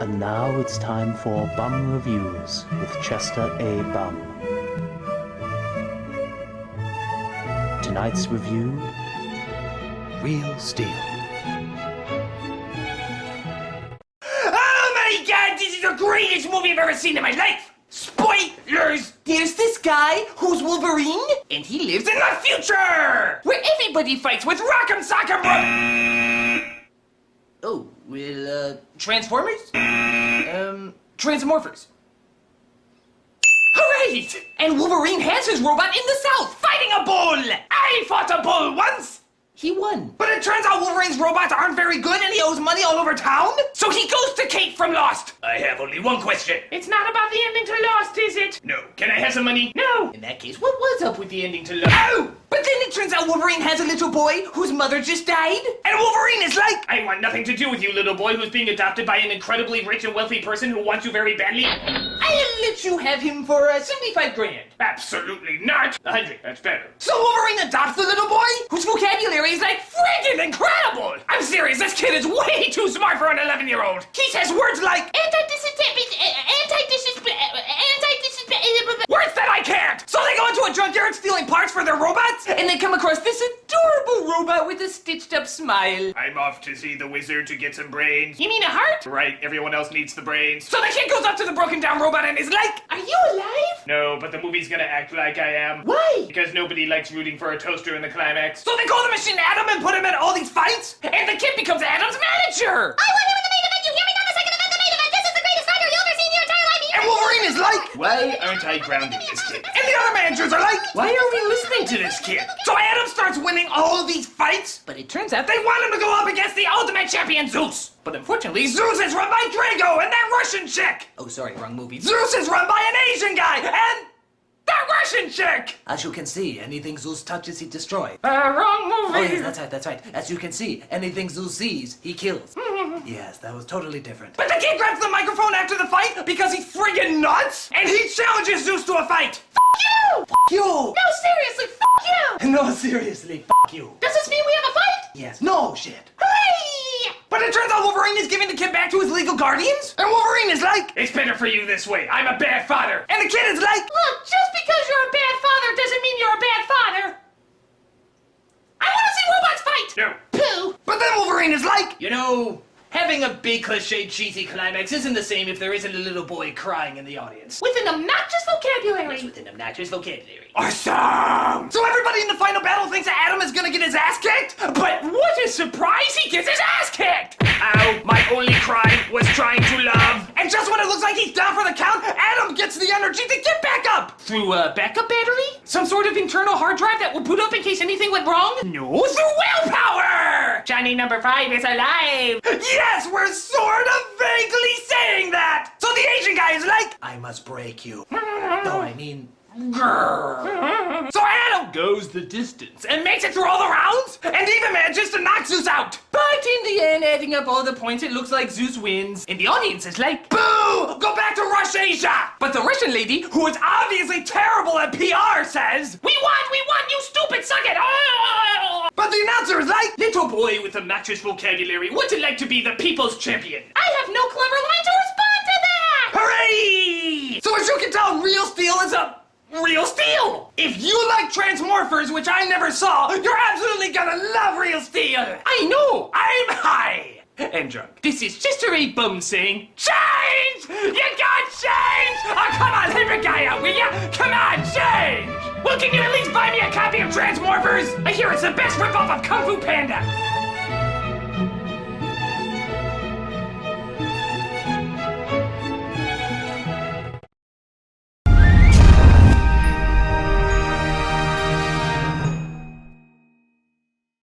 And now it's time for Bum Reviews with Chester A. Bum. Tonight's review, Real Steel. Oh my god, this is the greatest movie I've ever seen in my life! Spoilers! There's this guy who's Wolverine, and he lives in the future! Where everybody fights with Rock'em Sock'em Rock! Oh, well, Transformers? Transmorphers. Alright! And Wolverine has his robot in the south, fighting a bull! I fought a bull once! He won. But it turns out Wolverine's robots aren't very good and he owes money all over town. So he goes to Kate from Lost. I have only one question. It's not about the ending to Lost, is it? No. Can I have some money? No. In that case, what was up with the ending to Lost? Oh! But then it turns out Wolverine has a little boy whose mother just died. And Wolverine is like, I want nothing to do with you, little boy who's being adopted by an incredibly rich and wealthy person who wants you very badly. I'll let you have him for 75 grand. Absolutely not. 100, that's better. So Wolverine adopts the little boy, whose vocabulary is like friggin' incredible. I'm serious, this kid is way too smart for an 11-year-old. He says words like words that I can't. So they go into a junkyard stealing parts for their robots, and they come across this adorable robot with a stitched-up smile. I'm off to see the wizard to get some brains. You mean a heart? Right, everyone else needs the brains. So the kid goes up to the broken-down robot and is like, are you alive? No, but the movie's gonna act like I am. Why? Because nobody likes rooting for a toaster in the climax. So they call the machine Adam and put him in all these fights, and the kid becomes Adam's manager. I want him in the main event. You hear me? Not the second event, the main event. This is the greatest fighter you'll ever see in your entire life. And Wolverine is like, why aren't I grounding this kid? And the other managers are like, why are we listening to this kid? So Adam starts winning all of these fights, but it turns out they want him to go up against the ultimate champion, Zeus. But unfortunately, Zeus is run by Drago and that Russian chick. Oh, sorry, wrong movie. Zeus is run by an Asian guy and that Russian chick! As you can see, anything Zeus touches, he destroys. Wrong movie! Oh, yes, that's right. As you can see, anything Zeus sees, he kills. Yes, that was totally different. But the kid grabs the microphone after the fight because he's friggin' nuts, and he challenges Zeus to a fight. Fuck you! Fuck you! No, seriously, fuck you! No, seriously, fuck you. Does this mean we have a fight? Yes. No shit. Hooray! But it turns out Wolverine is giving the kid back to his legal guardians, and Wolverine is like, it's better for you this way. I'm a bad father. And the kid is like, look, just because you're a bad father doesn't mean you're a bad father. I want to see robots fight. No. Pooh. But then Wolverine is like, you know, having a big, cliche, cheesy climax isn't the same if there isn't a little boy crying in the audience. With an obnoxious vocabulary. Yes, with an obnoxious vocabulary. Awesome! So everybody in the final battle thinks that Adam is gonna get his ass kicked, but what a surprise, he gets his ass kicked! Ow, my only crime was trying to love. And just when it looks like he's down for the count, Adam gets the energy to get back up! Through a backup battery? Some sort of internal hard drive that would boot up in case anything went wrong? No, through willpower! Johnny number 5 is alive! Yes, we're sort of vaguely saying that! So the Asian guy is like, I must break you. No, I mean, grrr. So Adam goes the distance and makes it through all the rounds and even manages to knock Zeus out. But in the end, adding up all the points, it looks like Zeus wins. And the audience is like, boo! Go back to Russia! But the Russian lady, who is obviously terrible at PR, says, we won, you stupid, suck it! Oh! But the announcer is like, little boy with obnoxious vocabulary, what's it like to be the people's champion? I have no clever line to respond to that! Hooray! So as you can tell, Real Steel is a Real Steel! If you like Transmorphers, which I never saw, you're absolutely gonna love Real Steel! I know! I'm high! And drunk. This is Chester A. Bum saying, change! You got change! Oh, come on, help a guy out, will ya? Come on, change! Well, can you at least buy me a copy of Transmorphers? I hear it's the best ripoff of Kung Fu Panda!